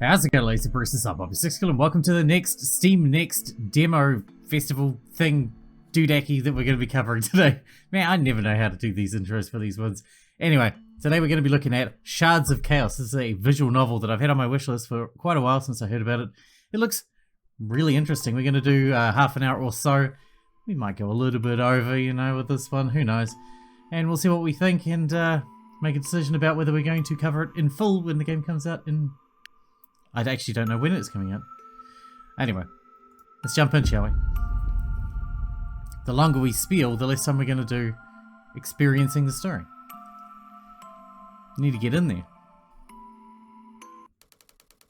How's it going, ladies and Bruce's up? I'm Sixkilla and welcome to the next Steam Next demo festival thing doodacky that we're going to be covering today. Man, I never know how to do these intros for these ones. Anyway, today we're going to be looking at Shards of Chaos. This is a visual novel that I've had on my wish list for quite a while since I heard about it. It looks really interesting. We're going to do half an hour or so. We might go a little bit over, you know, with this one. Who knows? And we'll see what we think and make a decision about whether we're going to cover it in full when the game comes out in... I actually don't know when it's coming out. Anyway, let's jump in, shall we? The longer we spiel, the less time we're going to do experiencing the story. You need to get in there.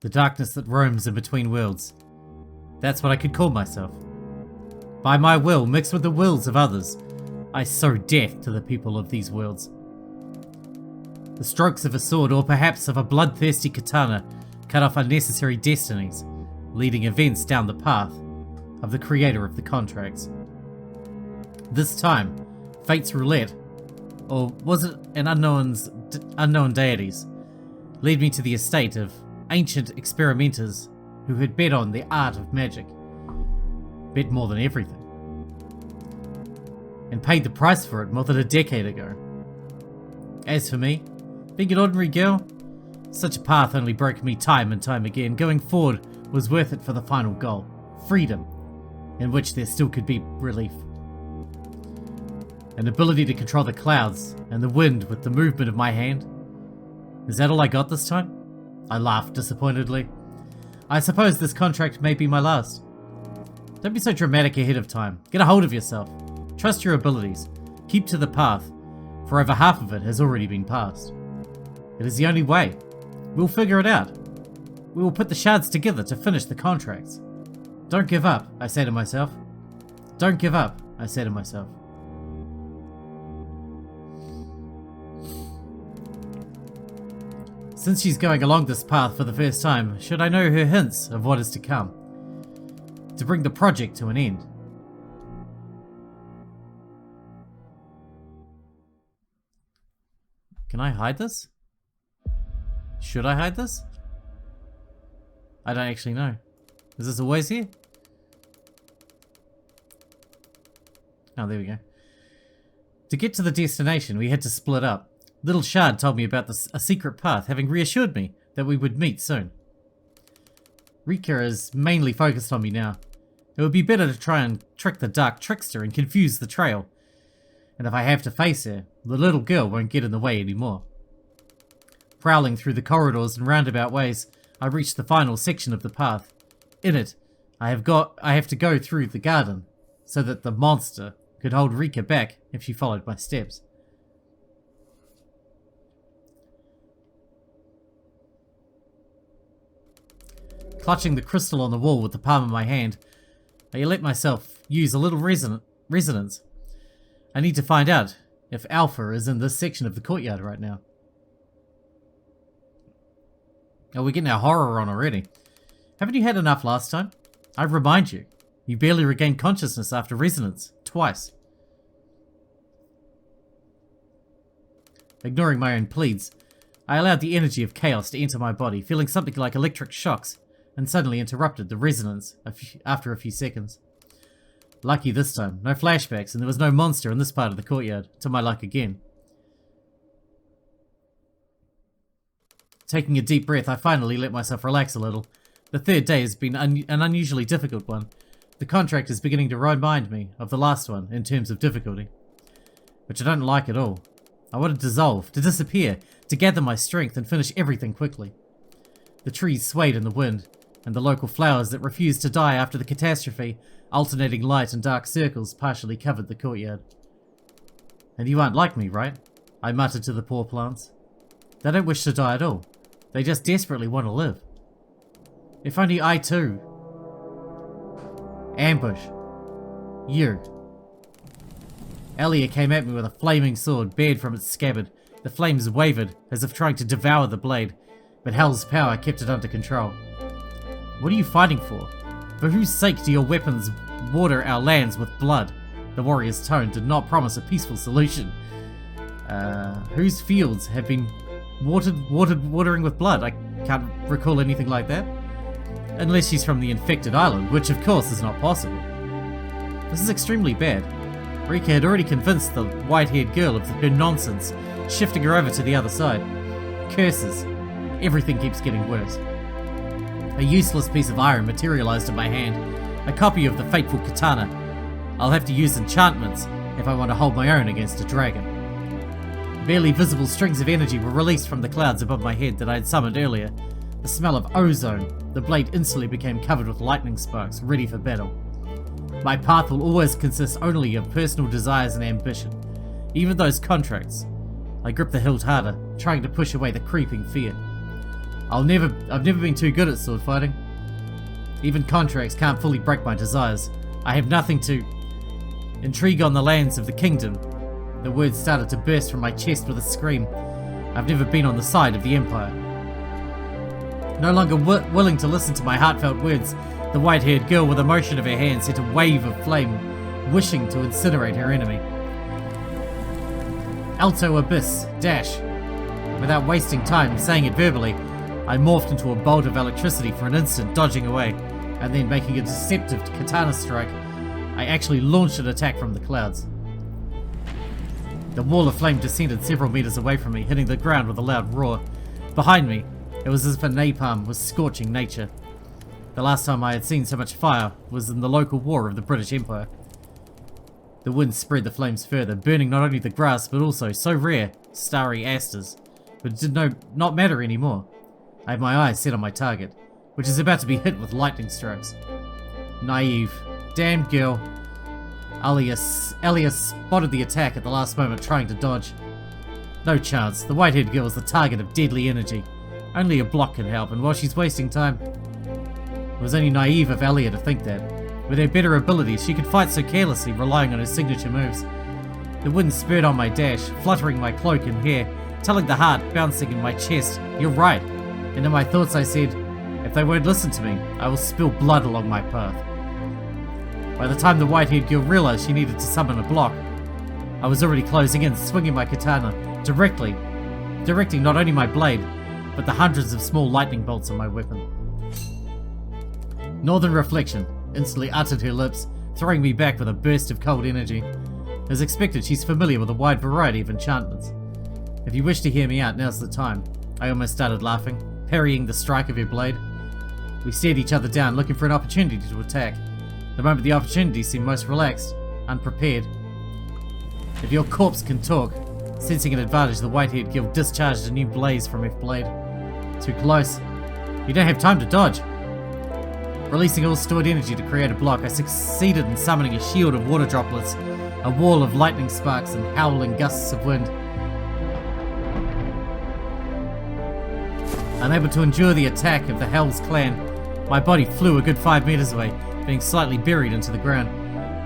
The darkness that roams in between worlds. That's what I could call myself. By my will, mixed with the wills of others, I sow death to the people of these worlds. The strokes of a sword, or perhaps of a bloodthirsty katana, cut off unnecessary destinies, leading events down the path of the creator of the contracts. This time, fate's roulette, or was it an unknown deities, led me to the estate of ancient experimenters who had bet on the art of magic, bet more than everything, and paid the price for it more than a decade ago. As for me, being an ordinary girl, such a path only broke me time and time again. Going forward was worth it for the final goal, freedom, in which there still could be relief. An ability to control the clouds and the wind with the movement of my hand. Is that all I got this time? I laughed disappointedly. I suppose this contract may be my last. Don't be so dramatic ahead of time. Get a hold of yourself. Trust your abilities. Keep to the path, for over half of it has already been passed. It is the only way. We'll figure it out. We will put the shards together to finish the contracts. Don't give up, I say to myself. Don't give up, I say to myself. Since she's going along this path for the first time, should I know her hints of what is to come? To bring the project to an end. Can I hide this? Should I hide this? I don't actually know. Is this always here? Oh, there we go. To get to the destination, we had to split up. Little Shard told me about a secret path, having reassured me that we would meet soon. Rika is mainly focused on me now. It would be better to try and trick the dark trickster and confuse the trail. And if I have to face her, the little girl won't get in the way anymore. Prowling through the corridors and roundabout ways, I reached the final section of the path. In it, I have to go through the garden, so that the monster could hold Rika back if she followed my steps. Clutching the crystal on the wall with the palm of my hand, I let myself use a little resonance. I need to find out if Alpha is in this section of the courtyard right now. Oh, we're getting our horror on already. Haven't you had enough last time? I remind you, you barely regained consciousness after resonance, twice. Ignoring my own pleads, I allowed the energy of chaos to enter my body, feeling something like electric shocks, and suddenly interrupted the resonance after a few seconds. Lucky this time, no flashbacks, and there was no monster in this part of the courtyard, to my luck again. Taking a deep breath, I finally let myself relax a little. The third day has been an unusually difficult one. The contract is beginning to remind me of the last one in terms of difficulty, which I don't like at all. I want to dissolve, to disappear, to gather my strength and finish everything quickly. The trees swayed in the wind, and the local flowers that refused to die after the catastrophe, alternating light and dark circles, partially covered the courtyard. And you aren't like me, right? I muttered to the poor plants. They don't wish to die at all. They just desperately want to live. If only I too... Ambush. You. Elia came at me with a flaming sword bared from its scabbard. The flames wavered, as if trying to devour the blade, but Hell's power kept it under control. What are you fighting for? For whose sake do your weapons water our lands with blood? The warrior's tone did not promise a peaceful solution. Whose fields have been watering with blood? Can't recall anything like that. Unless she's from the infected island, which of course is not possible. This is extremely bad. Rika had already convinced the white-haired girl of her nonsense, shifting her over to the other side. Curses. Everything keeps getting worse. A useless piece of iron materialized in my hand, a copy of the fateful katana. I'll have to use enchantments if I want to hold my own against a dragon. Barely visible strings of energy were released from the clouds above my head that I had summoned earlier. The smell of ozone. The blade instantly became covered with lightning sparks, ready for battle. My path will always consist only of personal desires and ambition, even those contracts. I grip the hilt harder, trying to push away the creeping fear. I've never been too good at sword fighting. Even contracts can't fully break my desires. I have nothing to intrigue on the lands of the kingdom. The words started to burst from my chest with a scream. I've never been on the side of the Empire. No longer willing to listen to my heartfelt words, the white-haired girl with a motion of her hand sent a wave of flame, wishing to incinerate her enemy. Alto Abyss, dash. Without wasting time saying it verbally, I morphed into a bolt of electricity for an instant, dodging away, and then making a deceptive katana strike, I actually launched an attack from the clouds. The wall of flame descended several meters away from me, hitting the ground with a loud roar. Behind me, it was as if a napalm was scorching nature. The last time I had seen so much fire was in the local war of the British Empire. The wind spread the flames further, burning not only the grass but also, so rare, starry asters. But it did not matter anymore. I have my eyes set on my target, which is about to be hit with lightning strikes. Naive. Damned girl. Alias spotted the attack at the last moment, trying to dodge. No chance. The white-haired girl is the target of deadly energy. Only a block can help, and while she's wasting time... It was only naive of Alia to think that. With her better abilities, she could fight so carelessly, relying on her signature moves. The wind spurred on my dash, fluttering my cloak and hair, telling the heart bouncing in my chest, "You're right." And in my thoughts I said, if they won't listen to me, I will spill blood along my path. By the time the white-haired girl realized she needed to summon a block, I was already closing in, swinging my katana, directing not only my blade, but the hundreds of small lightning bolts on my weapon. Northern Reflection instantly uttered her lips, throwing me back with a burst of cold energy. As expected, she's familiar with a wide variety of enchantments. If you wish to hear me out, now's the time. I almost started laughing, parrying the strike of her blade. We stared each other down, looking for an opportunity to attack. The moment the opportunity seemed most relaxed, unprepared. If your corpse can talk, sensing an advantage, the white-haired girl discharged a new blaze from her blade. Too close. You don't have time to dodge. Releasing all stored energy to create a block, I succeeded in summoning a shield of water droplets, a wall of lightning sparks and howling gusts of wind. Unable to endure the attack of the Hell's clan, my body flew a good 5 meters away, being slightly buried into the ground.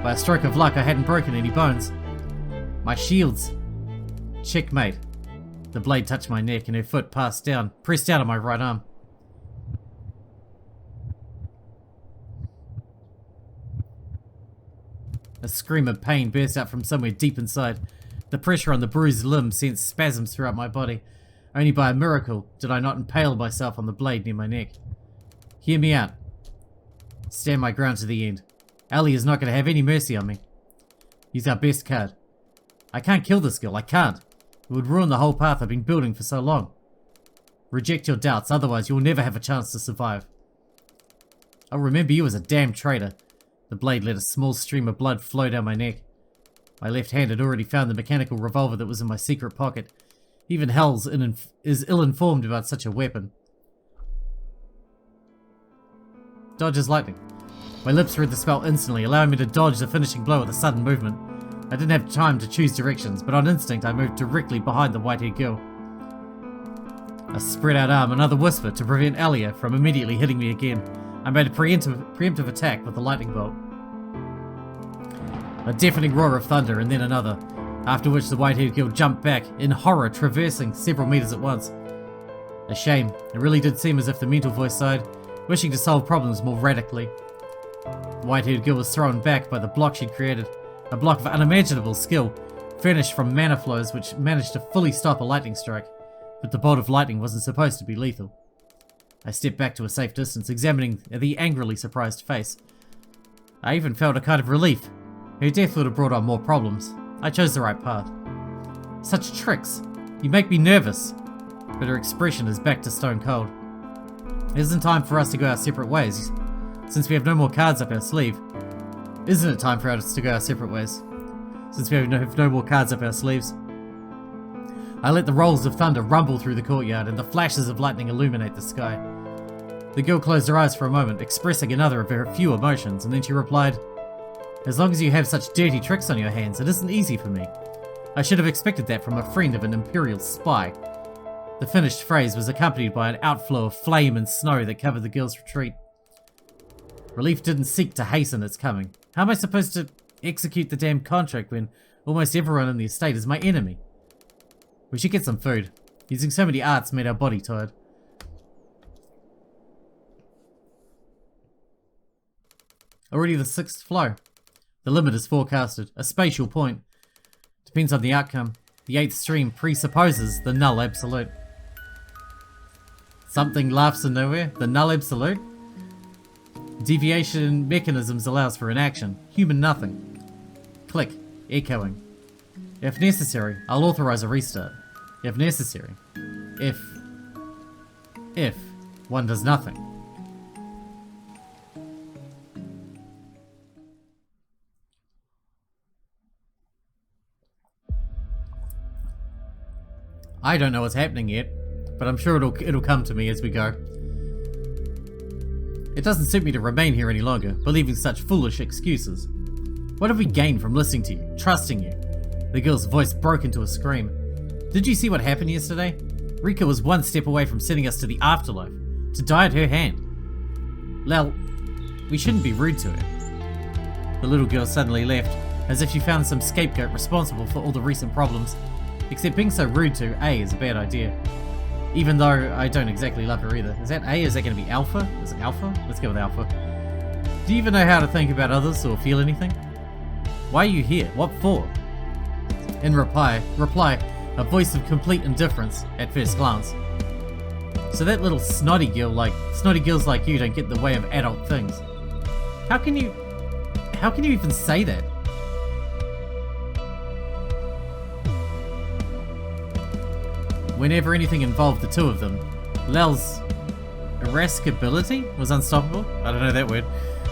By a stroke of luck, I hadn't broken any bones. My shields. Checkmate. The blade touched my neck and her foot pressed down on my right arm. A scream of pain burst out from somewhere deep inside. The pressure on the bruised limb sent spasms throughout my body. Only by a miracle did I not impale myself on the blade near my neck. Hear me out. Stand my ground to the end. Ali is not going to have any mercy on me. He's our best card. I can't kill this girl, I can't. It would ruin the whole path I've been building for so long. Reject your doubts, otherwise you'll never have a chance to survive. I'll remember you as a damn traitor. The blade let a small stream of blood flow down my neck. My left hand had already found the mechanical revolver that was in my secret pocket. Even Hells is ill-informed about such a weapon. Dodge as lightning. My lips read the spell instantly, allowing me to dodge the finishing blow with a sudden movement. I didn't have time to choose directions, but on instinct I moved directly behind the white-haired girl. A spread-out arm, another whisper to prevent Alia from immediately hitting me again. I made a preemptive attack with the lightning bolt. A deafening roar of thunder, and then another, after which the white-haired girl jumped back, in horror, traversing several meters at once. A shame. It really did seem as if the mental voice sighed, wishing to solve problems more radically. The white-haired girl was thrown back by the block she'd created, a block of unimaginable skill, furnished from mana flows which managed to fully stop a lightning strike, but the bolt of lightning wasn't supposed to be lethal. I stepped back to a safe distance, examining the angrily surprised face. I even felt a kind of relief. Her death would have brought on more problems. I chose the right path. Such tricks! You make me nervous! But her expression is back to stone cold. It isn't time for us to go our separate ways, since we have no more cards up our sleeve. Isn't it time for us to go our separate ways, since we have no more cards up our sleeves? I let the rolls of thunder rumble through the courtyard and the flashes of lightning illuminate the sky. The girl closed her eyes for a moment, expressing another of her few emotions, and then she replied, "As long as you have such dirty tricks on your hands, it isn't easy for me. I should have expected that from a friend of an Imperial spy." The finished phrase was accompanied by an outflow of flame and snow that covered the girl's retreat. Relief didn't seek to hasten its coming. How am I supposed to execute the damn contract when almost everyone in the estate is my enemy? We should get some food. Using so many arts made our body tired. Already the 6th flow. The limit is forecasted, a spatial point. Depends on the outcome. The 8th stream presupposes the null absolute. Something laughs in nowhere? The null absolute? Deviation mechanisms allows for inaction. Human nothing. Click. Echoing. If necessary, I'll authorize a restart. If necessary. If one does nothing. I don't know what's happening yet, but I'm sure it'll come to me as we go. It doesn't suit me to remain here any longer, believing such foolish excuses. What have we gained from listening to you, trusting you? The girl's voice broke into a scream. Did you see what happened yesterday? Rika was one step away from sending us to the afterlife, to die at her hand. Lel, we shouldn't be rude to her. The little girl suddenly left, as if she found some scapegoat responsible for all the recent problems. Except being so rude to A is a bad idea. Even though I don't exactly love her either. Is that A? Is that going to be Alpha? Is it Alpha? Let's go with Alpha. Do you even know how to think about others or feel anything? Why are you here? What for? In reply, a voice of complete indifference at first glance. So that little snotty girls like you don't get in the way of adult things. How can you even say that? Whenever anything involved the two of them, Lel's irascibility was unstoppable. I don't know that word.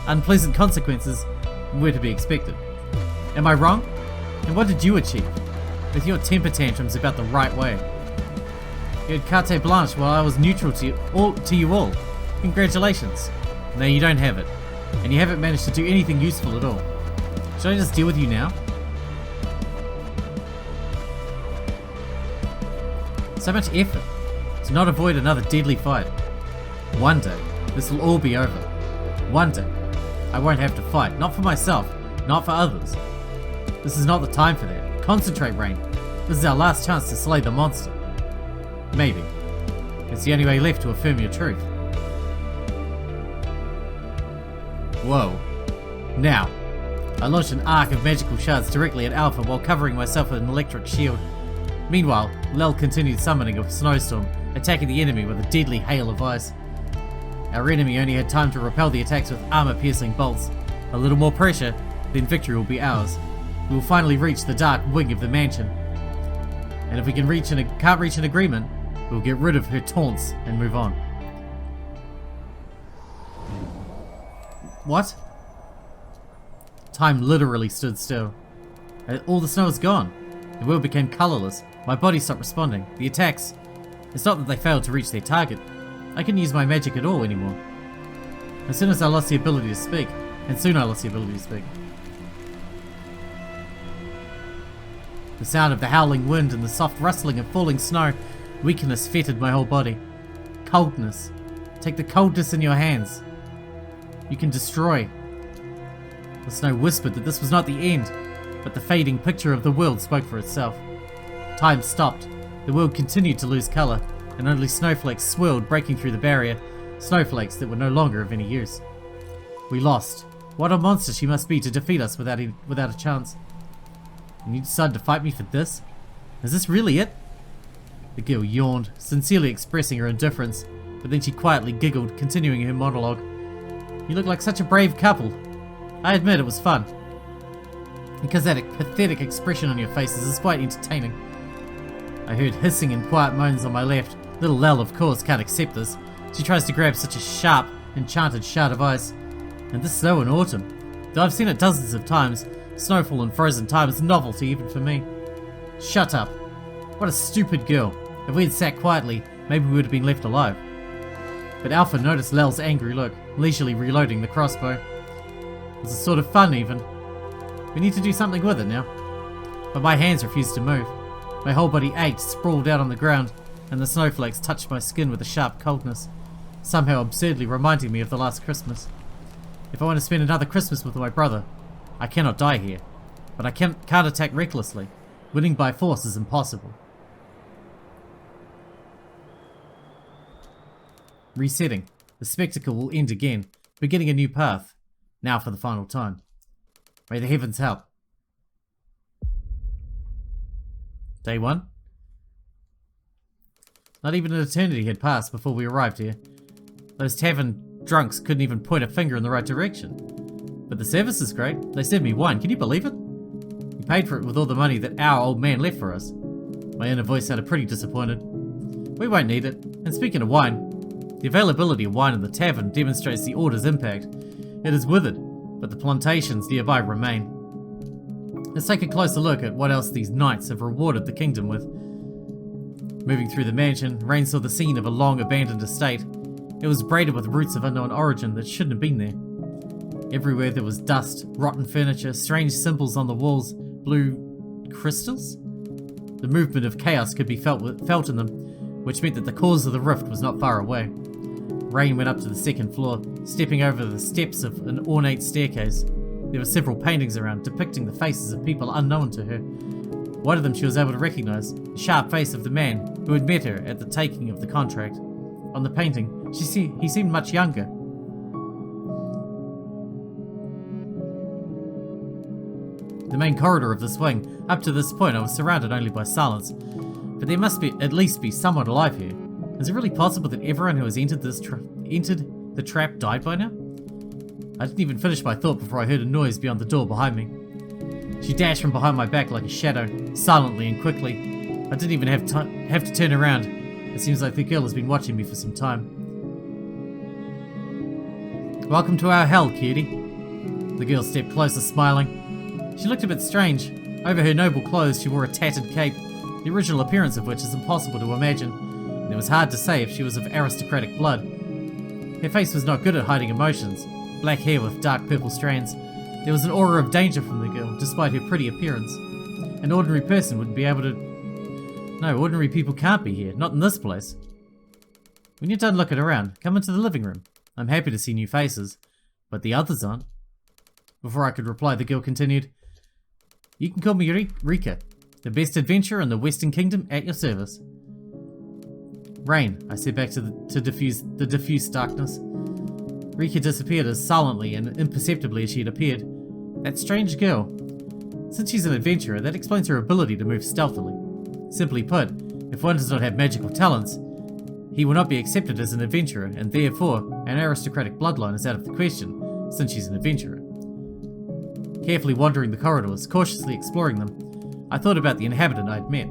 Unpleasant consequences were to be expected. Am I wrong? And what did you achieve? With your temper tantrums about the right way. You had carte blanche while I was neutral to you all. Congratulations. No, you don't have it. And you haven't managed to do anything useful at all. Should I just deal with you now? So much effort to not avoid another deadly fight. One day, this will all be over. One day, I won't have to fight. Not for myself, not for others. This is not the time for that. Concentrate, Rain. This is our last chance to slay the monster. Maybe. It's the only way left to affirm your truth. Whoa. Now, I launched an arc of magical shards directly at Alpha while covering myself with an electric shield. Meanwhile, Lel continued summoning a snowstorm, attacking the enemy with a deadly hail of ice. Our enemy only had time to repel the attacks with armor-piercing bolts. A little more pressure, then victory will be ours. We will finally reach the dark wing of the mansion. And if we can't reach an agreement, we'll get rid of her taunts and move on. What? Time literally stood still. All the snow was gone. The world became colourless. My body stopped responding. The attacks... It's not that they failed to reach their target. I couldn't use my magic at all anymore. As soon as I lost the ability to speak. And soon I lost the ability to speak. The sound of the howling wind and the soft rustling of falling snow. Weakness fettered my whole body. Coldness. Take the coldness in your hands. You can destroy. The snow whispered that this was not the end. But the fading picture of the world spoke for itself. Time stopped. The world continued to lose colour, and only snowflakes swirled, breaking through the barrier. Snowflakes that were no longer of any use. We lost. What a monster she must be to defeat us without a chance. And you decided to fight me for this? Is this really it? The girl yawned, sincerely expressing her indifference, but then she quietly giggled, continuing her monologue. You look like such a brave couple. I admit it was fun. Because that pathetic expression on your faces is quite entertaining. I heard hissing and quiet moans on my left. Little Lel, of course, can't accept this. She tries to grab such a sharp, enchanted shard of ice. And this snow in autumn. Though I've seen it dozens of times, snowfall in frozen time is a novelty even for me. Shut up. What a stupid girl. If we had sat quietly, maybe we would have been left alive. But Alpha noticed Lel's angry look, leisurely reloading the crossbow. It was a sort of fun even. We need to do something with it now. But my hands refused to move. My whole body ached, sprawled out on the ground, and the snowflakes touched my skin with a sharp coldness, somehow absurdly reminding me of the last Christmas. If I want to spend another Christmas with my brother, I cannot die here. But I can't attack recklessly. Winning by force is impossible. Resetting. The spectacle will end again, beginning a new path. Now for the final time. May the heavens help. Day 1. Not even an eternity had passed before we arrived here. Those tavern drunks couldn't even point a finger in the right direction. But the service is great. They served me wine, can you believe it? We paid for it with all the money that our old man left for us. My inner voice sounded pretty disappointed. We won't need it. And speaking of wine, the availability of wine in the tavern demonstrates the order's impact. It is withered, but the plantations nearby remain. Let's take a closer look at what else these knights have rewarded the kingdom with. Moving through the mansion, Rain saw the scene of a long abandoned estate. It was braided with roots of unknown origin that shouldn't have been there. Everywhere there was dust, rotten furniture, strange symbols on the walls, blue crystals? The movement of chaos could be felt in them, which meant that the cause of the rift was not far away. Rain went up to the second floor, stepping over the steps of an ornate staircase. There were several paintings around, depicting the faces of people unknown to her. One of them she was able to recognize, the sharp face of the man who had met her at the taking of the contract. On the painting, he seemed much younger. The main corridor of this wing, up to this point I was surrounded only by silence. But there must at least be someone alive here. Is it really possible that everyone who has entered the trap died by now? I didn't even finish my thought before I heard a noise beyond the door behind me. She dashed from behind my back like a shadow, silently and quickly. I didn't even have to turn around. It seems like the girl has been watching me for some time. Welcome to our hell, cutie. The girl stepped closer, smiling. She looked a bit strange. Over her noble clothes she wore a tattered cape, the original appearance of which is impossible to imagine, and it was hard to say if she was of aristocratic blood. Her face was not good at hiding emotions, black hair with dark purple strands. There was an aura of danger from the girl, despite her pretty appearance. An ordinary person wouldn't be able to... No, ordinary people can't be here, not in this place. When you're done looking around, come into the living room. I'm happy to see new faces, but the others aren't. Before I could reply, the girl continued, You can call me Rika, the best adventurer in the Western Kingdom, at your service. Rain, I said back to diffuse the diffuse darkness. Rika disappeared as silently and imperceptibly as she had appeared. That strange girl. Since she's an adventurer, that explains her ability to move stealthily. Simply put, if one does not have magical talents, he will not be accepted as an adventurer, and therefore an aristocratic bloodline is out of the question, since she's an adventurer. Carefully wandering the corridors, cautiously exploring them, I thought about the inhabitant I'd met.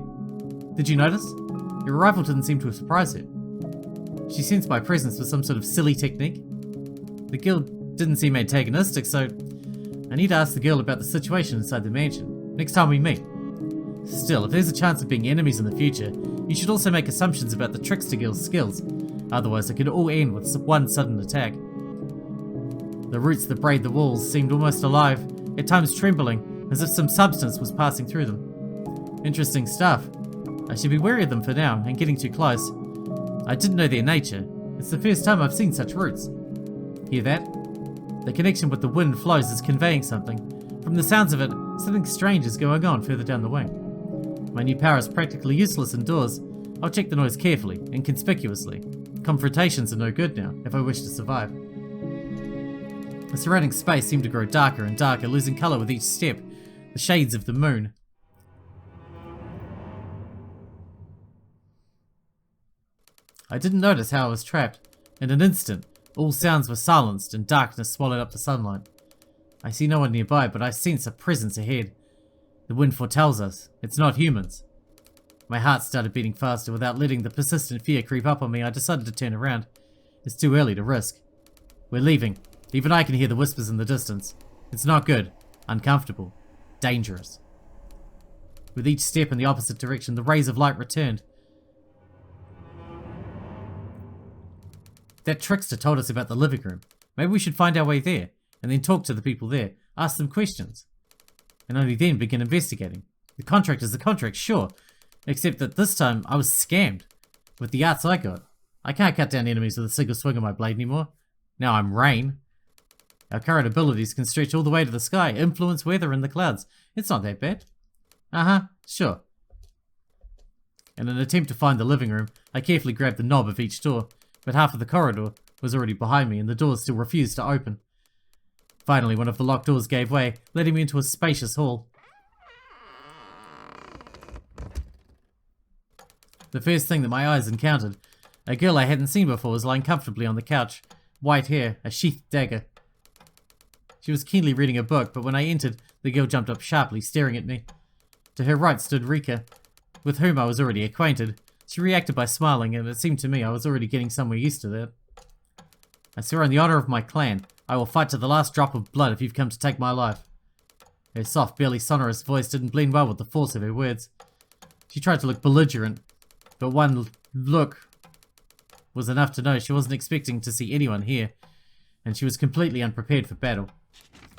Did you notice? Your arrival didn't seem to have surprised her. She sensed my presence with some sort of silly technique. The girl didn't seem antagonistic, so I need to ask the girl about the situation inside the mansion, next time we meet. Still, if there's a chance of being enemies in the future, you should also make assumptions about the trickster girl's skills, otherwise it could all end with one sudden attack. The roots that braid the walls seemed almost alive, at times trembling, as if some substance was passing through them. Interesting stuff. I should be wary of them for now, and getting too close. I didn't know their nature. It's the first time I've seen such roots. Hear that? The connection with the wind flows is conveying something. From the sounds of it, something strange is going on further down the wing. My new power is practically useless indoors. I'll check the noise carefully and conspicuously. Confrontations are no good now, if I wish to survive. The surrounding space seemed to grow darker and darker, losing colour with each step, the shades of the moon. I didn't notice how I was trapped. In an instant, all sounds were silenced and darkness swallowed up the sunlight. I see no one nearby, but I sense a presence ahead. The wind foretells us. It's not humans. My heart started beating faster. Without letting the persistent fear creep up on me, I decided to turn around. It's too early to risk. We're leaving. Even I can hear the whispers in the distance. It's not good. Uncomfortable. Dangerous. With each step in the opposite direction, the rays of light returned. That trickster told us about the living room. Maybe we should find our way there, and then talk to the people there, ask them questions, and only then begin investigating. The contract is the contract, sure, except that this time I was scammed. With the arts I got, I can't cut down enemies with a single swing of my blade anymore. Now I'm Rain. Our current abilities can stretch all the way to the sky, influence weather in the clouds. It's not that bad. Sure. In an attempt to find the living room, I carefully grabbed the knob of each door, but half of the corridor was already behind me and the doors still refused to open. Finally, one of the locked doors gave way, letting me into a spacious hall. The first thing that my eyes encountered, a girl I hadn't seen before, was lying comfortably on the couch, white hair, a sheathed dagger. She was keenly reading a book, but when I entered, the girl jumped up sharply, staring at me. To her right stood Rika, with whom I was already acquainted. She reacted by smiling, and it seemed to me I was already getting somewhere used to that. I swear on the honor of my clan, I will fight to the last drop of blood if you've come to take my life. Her soft, barely sonorous voice didn't blend well with the force of her words. She tried to look belligerent, but one look was enough to know she wasn't expecting to see anyone here, and she was completely unprepared for battle.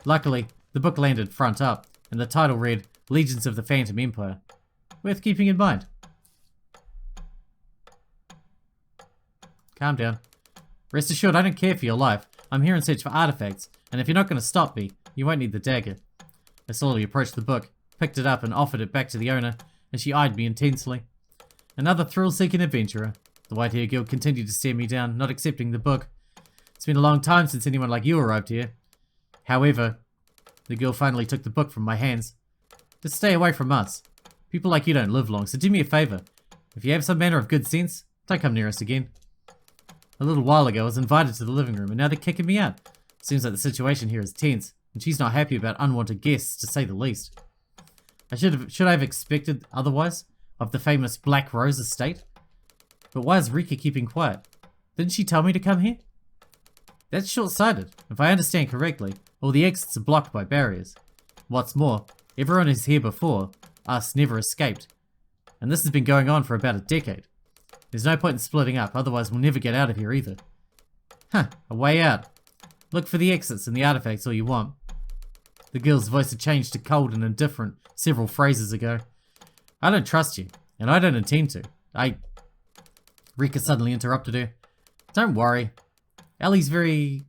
Luckily, the book landed front up, and the title read, Legions of the Phantom Empire. Worth keeping in mind. Calm down. Rest assured, I don't care for your life. I'm here in search for artifacts, and if you're not going to stop me, you won't need the dagger. I slowly approached the book, picked it up and offered it back to the owner, and she eyed me intensely. Another thrill-seeking adventurer. The white-haired girl continued to stare me down, not accepting the book. It's been a long time since anyone like you arrived here. However, the girl finally took the book from my hands. Just stay away from us. People like you don't live long, so do me a favor. If you have some manner of good sense, don't come near us again. A little while ago, I was invited to the living room, and now they're kicking me out. Seems like the situation here is tense, and she's not happy about unwanted guests, to say the least. Should I have expected otherwise of the famous Black Rose estate? But why is Rika keeping quiet? Didn't she tell me to come here? That's short-sighted. If I understand correctly, all the exits are blocked by barriers. What's more, everyone who's here before us never escaped, and this has been going on for about a decade. There's no point in splitting up, otherwise we'll never get out of here either. A way out. Look for the exits and the artifacts all you want. The girl's voice had changed to cold and indifferent several phrases ago. I don't trust you, and I don't intend to. Rika suddenly interrupted her. Don't worry. Ellie's very...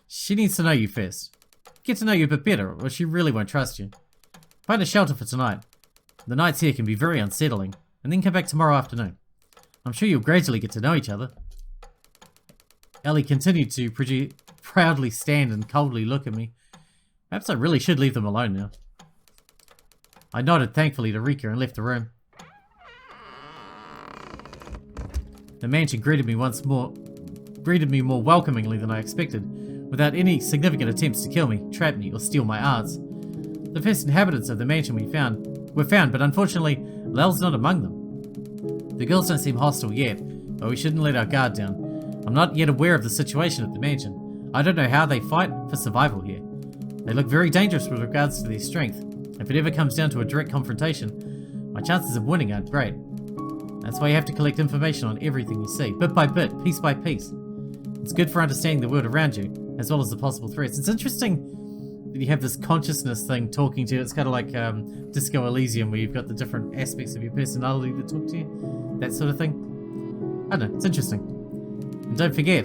She needs to know you first. Get to know you a bit better, or she really won't trust you. Find a shelter for tonight. The nights here can be very unsettling, and then come back tomorrow afternoon. I'm sure you'll gradually get to know each other. Ellie continued to proudly stand and coldly look at me. Perhaps I really should leave them alone now. I nodded thankfully to Rika and left the room. The mansion greeted me more welcomingly than I expected, without any significant attempts to kill me, trap me, or steal my arts. The first inhabitants of the mansion were found, but unfortunately, Lel's not among them. The girls don't seem hostile yet, but we shouldn't let our guard down. I'm not yet aware of the situation at the mansion. I don't know how they fight for survival here. They look very dangerous with regards to their strength. If it ever comes down to a direct confrontation, my chances of winning aren't great. That's why you have to collect information on everything you see, bit by bit, piece by piece. It's good for understanding the world around you, as well as the possible threats. It's interesting that you have this consciousness thing talking to you. It's kind of like Disco Elysium, where you've got the different aspects of your personality that talk to you. That sort of thing. I don't know, it's interesting. And don't forget,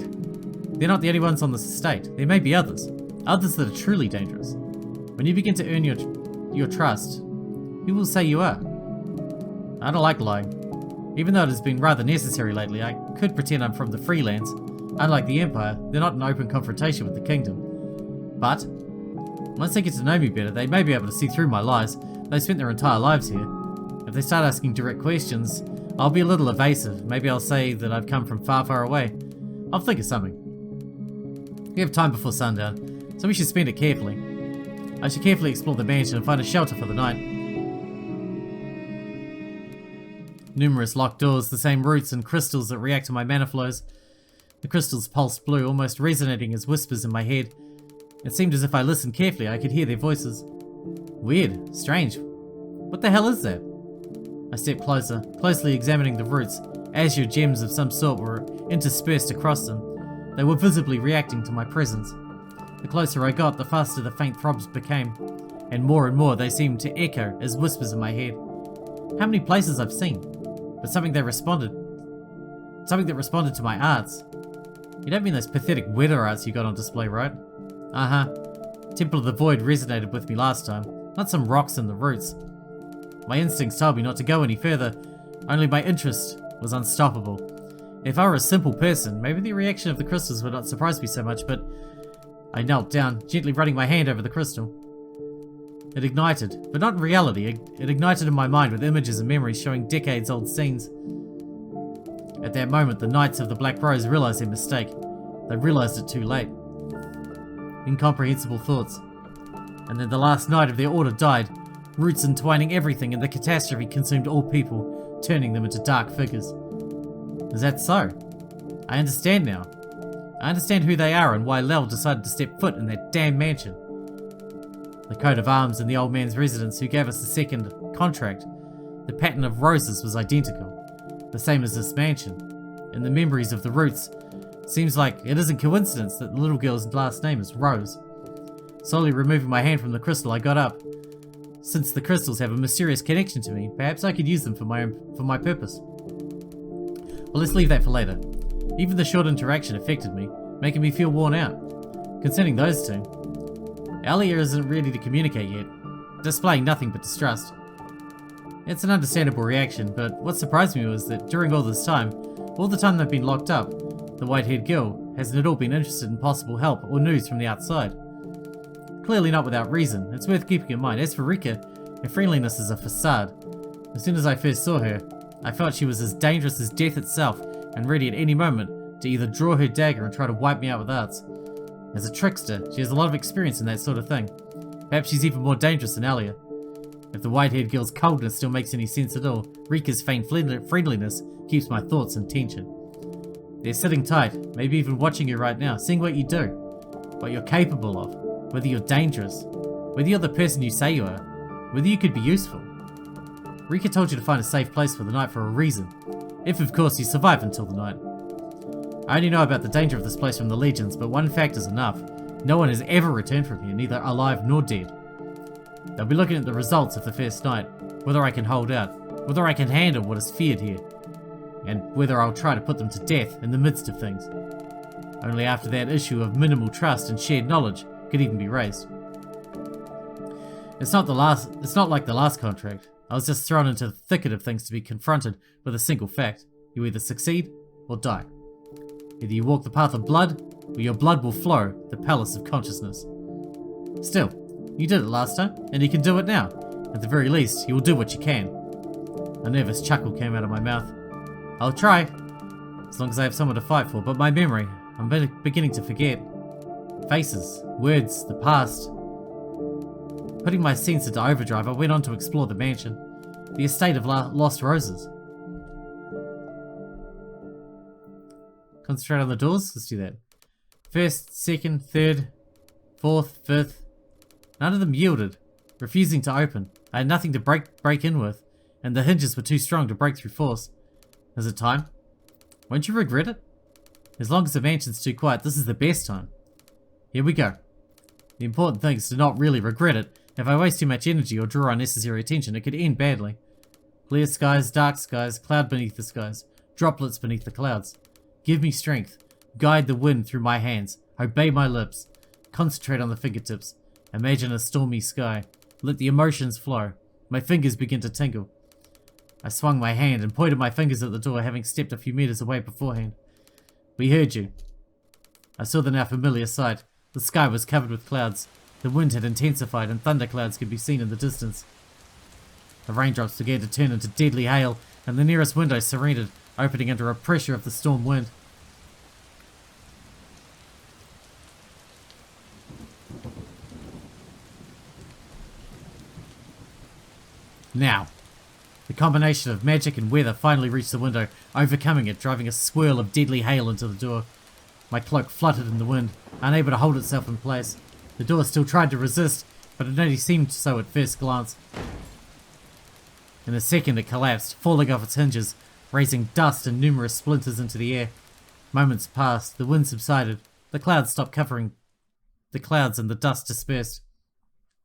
they're not the only ones on this estate. There may be others. Others that are truly dangerous. When you begin to earn your trust, who will say you are? I don't like lying. Even though it has been rather necessary lately, I could pretend I'm from the Freelands. Unlike the Empire, they're not in open confrontation with the Kingdom. But, once they get to know me better, they may be able to see through my lies. They spent their entire lives here. If they start asking direct questions, I'll be a little evasive. Maybe I'll say that I've come from far, far away. I'll think of something. We have time before sundown, so we should spend it carefully. I should carefully explore the mansion and find a shelter for the night. Numerous locked doors, the same roots and crystals that react to my mana flows. The crystals pulsed blue, almost resonating as whispers in my head. It seemed as if I listened carefully, I could hear their voices. Weird, strange. What the hell is that? I stepped closer, closely examining the roots. Azure gems of some sort were interspersed across them. They were visibly reacting to my presence. The closer I got, the faster the faint throbs became, and more they seemed to echo as whispers in my head. How many places I've seen, but something that responded to my arts. You don't mean those pathetic weather arts you got on display, right? Uh-huh. Temple of the Void resonated with me last time, not some rocks in the roots. My instincts told me not to go any further, only my interest was unstoppable. If I were a simple person, maybe the reaction of the crystals would not surprise me so much, but I knelt down, gently running my hand over the crystal. It ignited, but not in reality. It ignited in my mind with images and memories showing decades-old scenes. At that moment, the Knights of the Black Rose realized their mistake. They realized it too late. Incomprehensible thoughts. And then the last knight of their order died, roots entwining everything, and the catastrophe consumed all people, turning them into dark figures. Is that so? I understand now. I understand who they are and why Lel decided to step foot in that damn mansion. The coat of arms in the old man's residence who gave us the second contract, the pattern of roses was identical, the same as this mansion. In the memories of the roots, seems like it isn't coincidence that the little girl's last name is Rose. Slowly removing my hand from the crystal, I got up. Since the crystals have a mysterious connection to me, perhaps I could use them for my purpose. Well, let's leave that for later. Even the short interaction affected me, making me feel worn out. Concerning those two, Alia isn't ready to communicate yet, displaying nothing but distrust. It's an understandable reaction, but what surprised me was that during all this time, all the time they've been locked up, the white-haired girl hasn't at all been interested in possible help or news from the outside. Clearly not without reason. It's worth keeping in mind. As for Rika, her friendliness is a facade. As soon as I first saw her, I felt she was as dangerous as death itself and ready at any moment to either draw her dagger and try to wipe me out with arts. As a trickster, she has a lot of experience in that sort of thing. Perhaps she's even more dangerous than Alia. If the white-haired girl's coldness still makes any sense at all, Rika's feigned friendliness keeps my thoughts in tension. They're sitting tight, maybe even watching you right now, seeing what you do, what you're capable of, whether you're dangerous, whether you're the person you say you are, whether you could be useful. Rika told you to find a safe place for the night for a reason, if of course you survive until the night. I only know about the danger of this place from the legends, but one fact is enough. No one has ever returned from here, neither alive nor dead. They'll be looking at the results of the first night, whether I can hold out, whether I can handle what is feared here, and whether I'll try to put them to death in the midst of things. Only after that issue of minimal trust and shared knowledge could even be raised. It's not like the last contract. I was just thrown into the thicket of things to be confronted with a single fact. You either succeed or die. Either you walk the path of blood, or your blood will flow the palace of consciousness. Still, you did it last time, and you can do it now. At the very least, you will do what you can. A nervous chuckle came out of my mouth. I'll try, as long as I have someone to fight for, but my memory, I'm beginning to forget. Faces, words, the past. Putting my sense into overdrive, I went on to explore the mansion, the estate of lost roses. Concentrate on the doors? Let's do that. First, second, third, fourth, fifth. None of them yielded, refusing to open. I had nothing to break in with, and the hinges were too strong to break through force. Is it time? Won't you regret it? As long as the mansion's too quiet, this is the best time. Here we go. The important thing is to not really regret it. If I waste too much energy or draw unnecessary attention, it could end badly. Clear skies, dark skies, cloud beneath the skies, droplets beneath the clouds. Give me strength. Guide the wind through my hands. Obey my lips. Concentrate on the fingertips. Imagine a stormy sky. Let the emotions flow. My fingers begin to tingle. I swung my hand and pointed my fingers at the door, having stepped a few meters away beforehand. We heard you. I saw the now familiar sight. The sky was covered with clouds. The wind had intensified and thunderclouds could be seen in the distance. The raindrops began to turn into deadly hail, and the nearest window surrendered, opening under a pressure of the storm wind. Now, the combination of magic and weather finally reached the window, overcoming it, driving a swirl of deadly hail into the door. My cloak fluttered in the wind, unable to hold itself in place. The door still tried to resist, but it only seemed so at first glance. In a second it collapsed, falling off its hinges, raising dust and numerous splinters into the air. Moments passed, the wind subsided, the clouds stopped covering the clouds and the dust dispersed.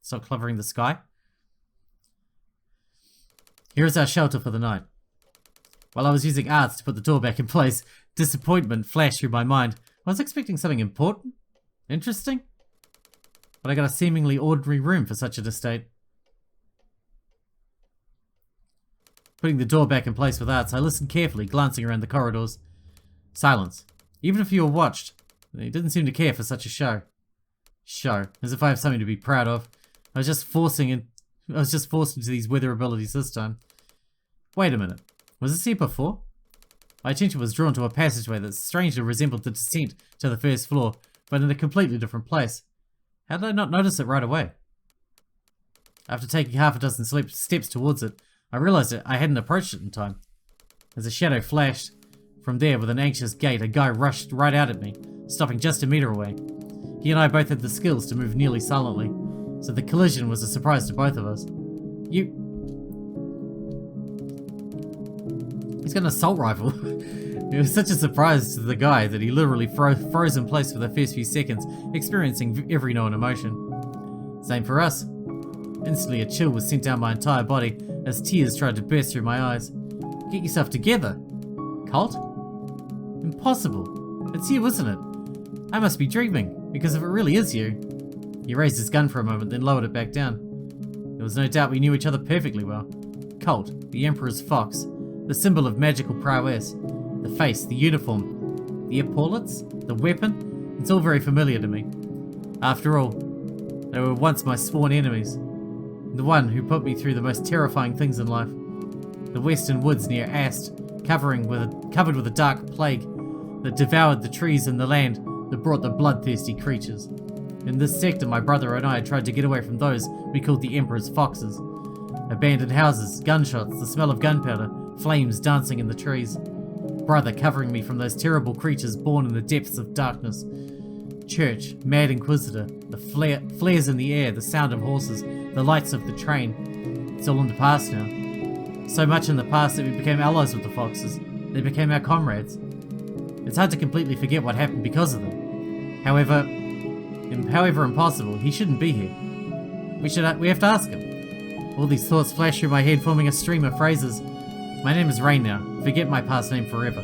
Stopped covering the sky? Here is our shelter for the night. While I was using arts to put the door back in place, disappointment flashed through my mind. I was expecting something important, interesting, but I got a seemingly ordinary room for such an estate. Putting the door back in place with arts, I listened carefully, glancing around the corridors. Silence. Even if you were watched, they didn't seem to care for such a show. As if I have something to be proud of. I was just forced into these weather abilities this time. Wait a minute. Was this here before? My attention was drawn to a passageway that strangely resembled the descent to the first floor, but in a completely different place. How did I not notice it right away? After taking half a dozen steps towards it, I realized that I hadn't approached it in time. As a shadow flashed from there with an anxious gait, a guy rushed right out at me, stopping just a meter away. He and I both had the skills to move nearly silently, so the collision was a surprise to both of us. He's got an assault rifle. It was such a surprise to the guy that he literally froze in place for the first few seconds, experiencing every known emotion. Same for us. Instantly a chill was sent down my entire body as tears tried to burst through my eyes. Get yourself together. Cult? Impossible. It's you, isn't it? I must be dreaming, because if it really is you... He raised his gun for a moment, then lowered it back down. There was no doubt we knew each other perfectly well. Cult, the Emperor's Fox, the symbol of magical prowess, the face, the uniform, the epaulets, the weapon, it's all very familiar to me. After all, they were once my sworn enemies. The one who put me through the most terrifying things in life. The western woods near Ast, covered with a dark plague that devoured the trees and the land that brought the bloodthirsty creatures. In this sector, my brother and I had tried to get away from those we called the Emperor's Foxes. Abandoned houses, gunshots, the smell of gunpowder, flames dancing in the trees. Brother covering me from those terrible creatures born in the depths of darkness. Church, Mad Inquisitor, the flares in the air, the sound of horses, the lights of the train. It's all in the past now. So much in the past that we became allies with the Foxes. They became our comrades. It's hard to completely forget what happened because of them. However impossible, he shouldn't be here. We have to ask him. All these thoughts flash through my head, forming a stream of phrases. My name is Rain now. Forget my past name forever.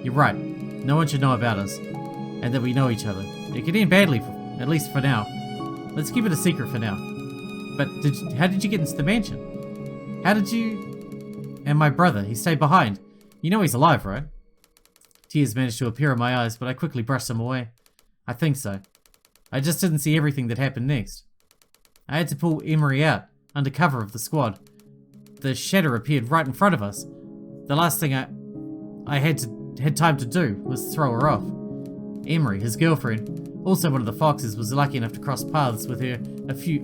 You're right. No one should know about us. And that we know each other. It could end badly, at least for now. Let's keep it a secret for now. But how did you get into the mansion? How did you... And my brother, he stayed behind. You know he's alive, right? Tears managed to appear in my eyes, but I quickly brushed them away. I think so. I just didn't see everything that happened next. I had to pull Emery out, under cover of the squad. The shadow appeared right in front of us. The last thing I had time to do was throw her off. Emery, his girlfriend, also one of the Foxes, was lucky enough to cross paths with her a few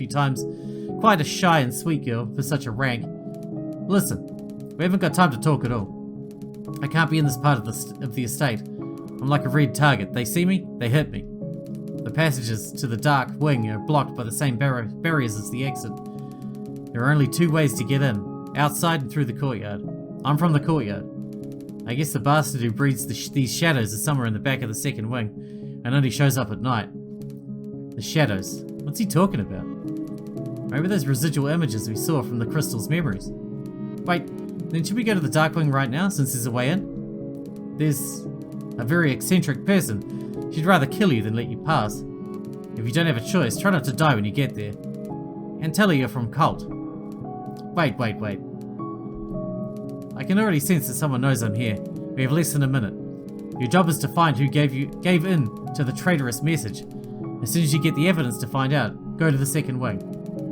times. Quite a shy and sweet girl for such a rank. Listen, we haven't got time to talk at all. I can't be in this part of the estate. I'm like a red target. They see me, they hit me. The passages to the dark wing are blocked by the same barriers as the exit. There are only two ways to get in, outside and through the courtyard. I'm from the courtyard. I guess the bastard who breeds these shadows is somewhere in the back of the second wing, and only shows up at night. The shadows. What's he talking about? Maybe those residual images we saw from the crystal's memories. Wait, then should we go to the dark wing right now, since there's a way in? There's a very eccentric person. She'd rather kill you than let you pass. If you don't have a choice, try not to die when you get there. And tell her you're from Cult. Wait. I can already sense that someone knows I'm here. We have less than a minute. Your job is to find who gave in to the traitorous message. As soon as you get the evidence to find out, go to the second wing.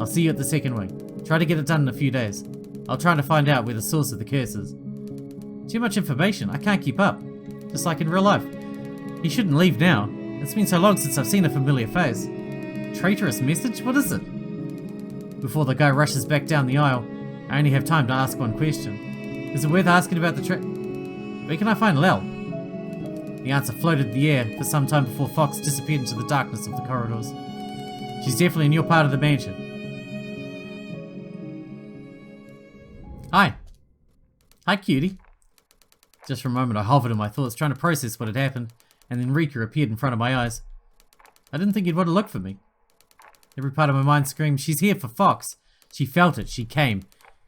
I'll see you at the second wing. Try to get it done in a few days. I'll try to find out where the source of the curse is. Too much information, I can't keep up. Just like in real life. You shouldn't leave now. It's been so long since I've seen a familiar face. Traitorous message? What is it? Before the guy rushes back down the aisle, I only have time to ask one question. Is it worth asking about the Where can I find Lel? The answer floated in the air for some time before Fox disappeared into the darkness of the corridors. She's definitely in your part of the mansion. Hi. Hi, cutie. Just for a moment I hovered in my thoughts, trying to process what had happened, and then Rika appeared in front of my eyes. I didn't think you'd want to look for me. Every part of my mind screamed, she's here for Fox. She felt it, she came,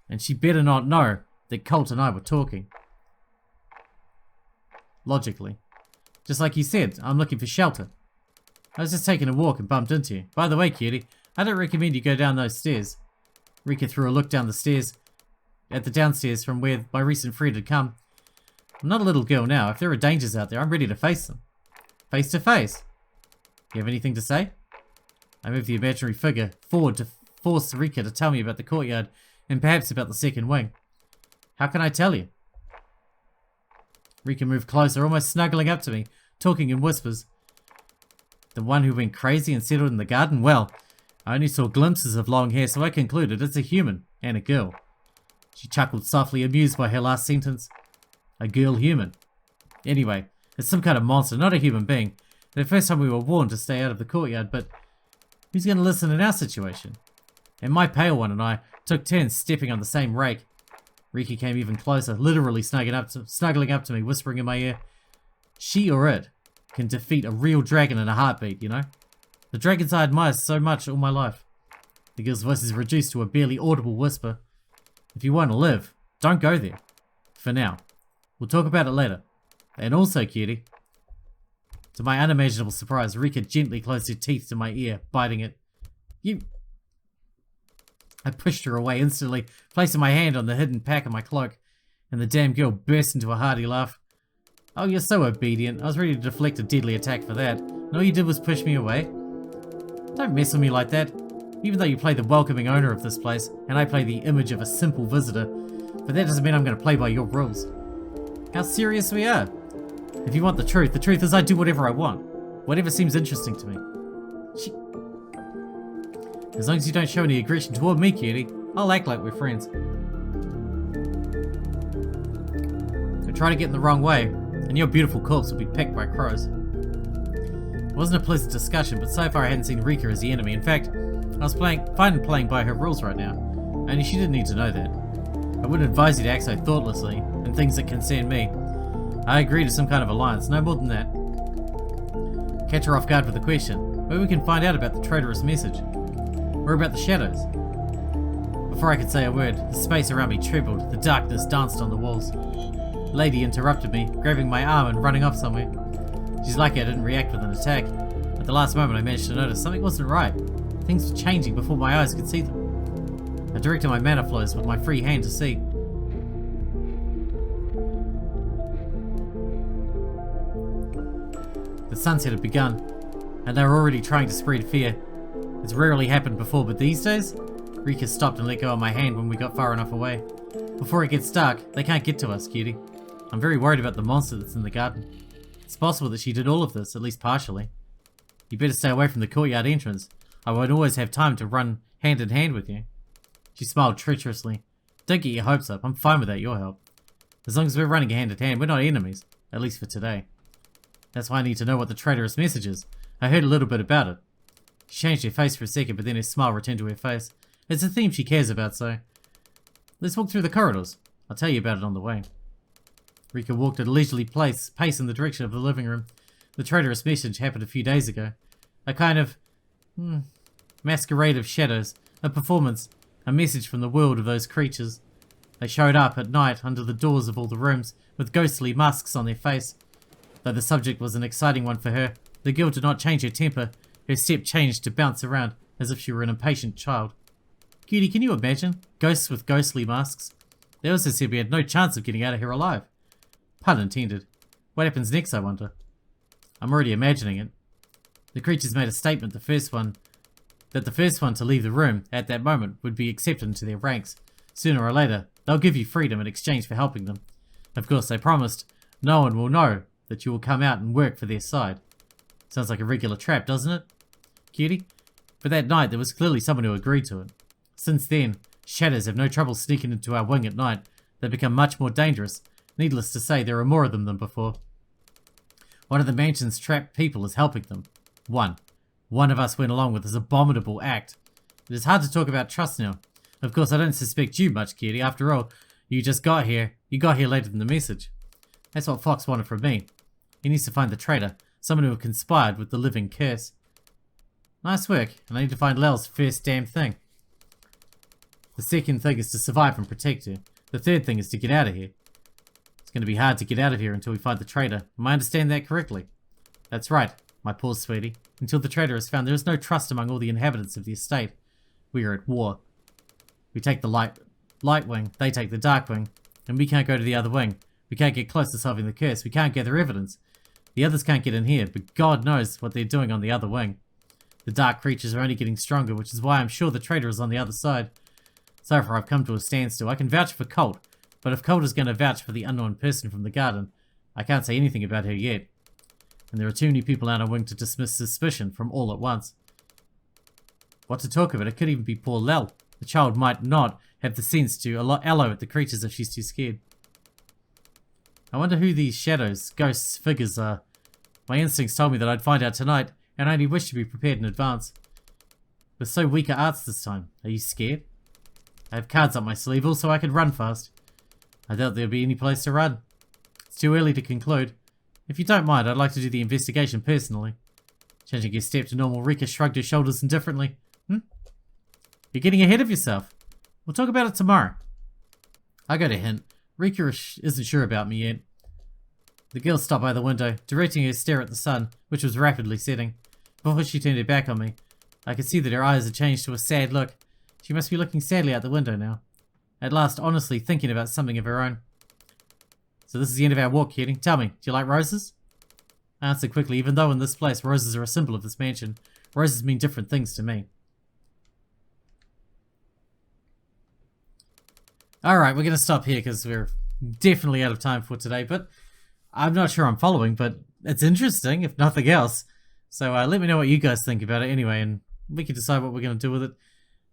and she better not know that Colt and I were talking. Logically. Just like you said, I'm looking for shelter. I was just taking a walk and bumped into you. By the way, cutie, I don't recommend you go down those stairs. Rika threw a look down the stairs, at the downstairs from where my recent friend had come. I'm not a little girl now. If there are dangers out there, I'm ready to face them. Face to face. You have anything to say? I moved the imaginary figure forward to force Rika to tell me about the courtyard and perhaps about the second wing. How can I tell you? Rika moved closer, almost snuggling up to me, talking in whispers. The one who went crazy and settled in the garden? Well, I only saw glimpses of long hair, so I concluded it's a human and a girl. She chuckled softly, amused by her last sentence. A girl human. Anyway, it's some kind of monster, not a human being. The first time we were warned to stay out of the courtyard, but who's going to listen in our situation? And my pale one and I took turns stepping on the same rake. Rika came even closer, literally snuggling up to me, whispering in my ear. She or it can defeat a real dragon in a heartbeat, you know? The dragons I admire so much all my life. The girl's voice is reduced to a barely audible whisper. If you want to live, don't go there. For now. We'll talk about it later. And also, cutie. To my unimaginable surprise, Rika gently closed her teeth to my ear, biting it. You... I pushed her away instantly, placing my hand on the hidden pack of my cloak, and the damn girl burst into a hearty laugh. Oh, you're so obedient. I was ready to deflect a deadly attack for that, and all you did was push me away. Don't mess with me like that. Even though you play the welcoming owner of this place, and I play the image of a simple visitor, but that doesn't mean I'm going to play by your rules. How serious we are. If you want the truth is I do whatever I want. Whatever seems interesting to me. As long as you don't show any aggression toward me, cutie, I'll act like we're friends. So try to get in the wrong way, and your beautiful corpse will be picked by crows. It wasn't a pleasant discussion, but so far I hadn't seen Rika as the enemy. In fact, I was fine playing by her rules right now. Only she didn't need to know that. I wouldn't advise you to act so thoughtlessly in things that concern me. I agree to some kind of alliance, no more than that. Catch her off guard with a question. Maybe we can find out about the traitorous message. Or about the shadows. Before I could say a word, the space around me trembled, the darkness danced on the walls. Lady interrupted me, grabbing my arm and running off somewhere. She's lucky I didn't react with an attack. At the last moment I managed to notice something wasn't right. Things were changing before my eyes could see them. I directed my mana flows with my free hand to see. The sunset had begun, and they were already trying to spread fear. It's rarely happened before, but these days, Rika stopped and let go of my hand when we got far enough away. Before it gets dark, they can't get to us, cutie. I'm very worried about the monster that's in the garden. It's possible that she did all of this, at least partially. You better stay away from the courtyard entrance. I won't always have time to run hand in hand with you. She smiled treacherously. Don't get your hopes up, I'm fine without your help. As long as we're running hand in hand, we're not enemies. At least for today. That's why I need to know what the traitorous message is. I heard a little bit about it. She changed her face for a second, but then her smile returned to her face. It's a theme she cares about, so... Let's walk through the corridors. I'll tell you about it on the way. Rika walked at a leisurely pace in the direction of the living room. The traitorous message happened a few days ago. A kind of... masquerade of shadows. A performance. A message from the world of those creatures. They showed up at night under the doors of all the rooms, with ghostly masks on their face. Though the subject was an exciting one for her, the girl did not change her temper. Her step changed to bounce around, as if she were an impatient child. Cutie, can you imagine? Ghosts with ghostly masks. They also said we had no chance of getting out of here alive. Pun intended. What happens next, I wonder? I'm already imagining it. The creatures made a statement, that the first one to leave the room at that moment would be accepted into their ranks. Sooner or later, they'll give you freedom in exchange for helping them. Of course, they promised no one will know that you will come out and work for their side. Sounds like a regular trap, doesn't it, cutie? But that night, there was clearly someone who agreed to it. Since then, shadows have no trouble sneaking into our wing at night. They've become much more dangerous. Needless to say, there are more of them than before. One of the mansion's trapped people is helping them. One of us went along with this abominable act. It is hard to talk about trust now. Of course, I don't suspect you much, cutie. After all, you just got here. You got here later than the message. That's what Fox wanted from me. He needs to find the traitor, someone who conspired with the living curse. Nice work, and I need to find Lel's first damn thing. The second thing is to survive and protect her. The third thing is to get out of here. It's going to be hard to get out of here until we find the traitor. Am I understand that correctly? That's right, my poor sweetie. Until the traitor is found, there is no trust among all the inhabitants of the estate. We are at war. We take the light wing, they take the dark wing, and we can't go to the other wing. We can't get close to solving the curse. We can't gather evidence. The others can't get in here, but God knows what they're doing on the other wing. The dark creatures are only getting stronger, which is why I'm sure the traitor is on the other side. So far, I've come to a standstill. I can vouch for Colt, but if Colt is going to vouch for the unknown person from the garden, I can't say anything about her yet. And there are too many people out on wing to dismiss suspicion from all at once. What to talk about? It could even be poor Lel. The child might not have the sense to allow at the creatures if she's too scared. I wonder who these shadows, ghosts, figures are. My instincts told me that I'd find out tonight, and I only wish to be prepared in advance. We're so weak at arts this time. Are you scared? I have cards up my sleeve, also I could run fast. I doubt there'll be any place to run. It's too early to conclude. If you don't mind, I'd like to do the investigation personally. Changing his step to normal, Rika shrugged her shoulders indifferently. You're getting ahead of yourself. We'll talk about it tomorrow. I got a hint. Rika isn't sure about me yet. The girl stopped by the window, directing her stare at the sun, which was rapidly setting. Before she turned her back on me, I could see that her eyes had changed to a sad look. She must be looking sadly out the window now. At last, honestly thinking about something of her own. So this is the end of our walk, cutie. Tell me, do you like roses? I answered quickly, even though in this place roses are a symbol of this mansion. Roses mean different things to me. Alright, we're going to stop here because we're definitely out of time for today, but I'm not sure I'm following, but it's interesting, if nothing else. So let me know what you guys think about it anyway, and we can decide what we're going to do with it.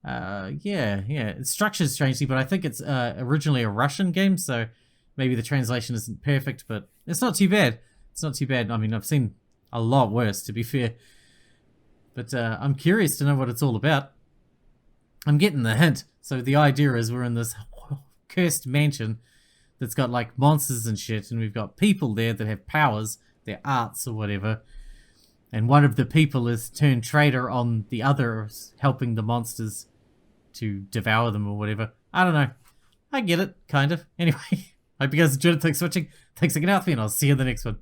Yeah, it's structured strangely, but I think it's originally a Russian game, so maybe the translation isn't perfect, but it's not too bad. It's not too bad. I mean, I've seen a lot worse, to be fair. But I'm curious to know what it's all about. I'm getting the hint. So the idea is we're in this cursed mansion that's got like monsters and shit, and we've got people there that have powers, their arts or whatever, and one of the people is turned traitor on the others, helping the monsters to devour them or whatever. I don't know. I get it, kind of. Anyway, hope you guys enjoyed it. Thanks for watching. Thanks again out for me, and I'll see you in the next one.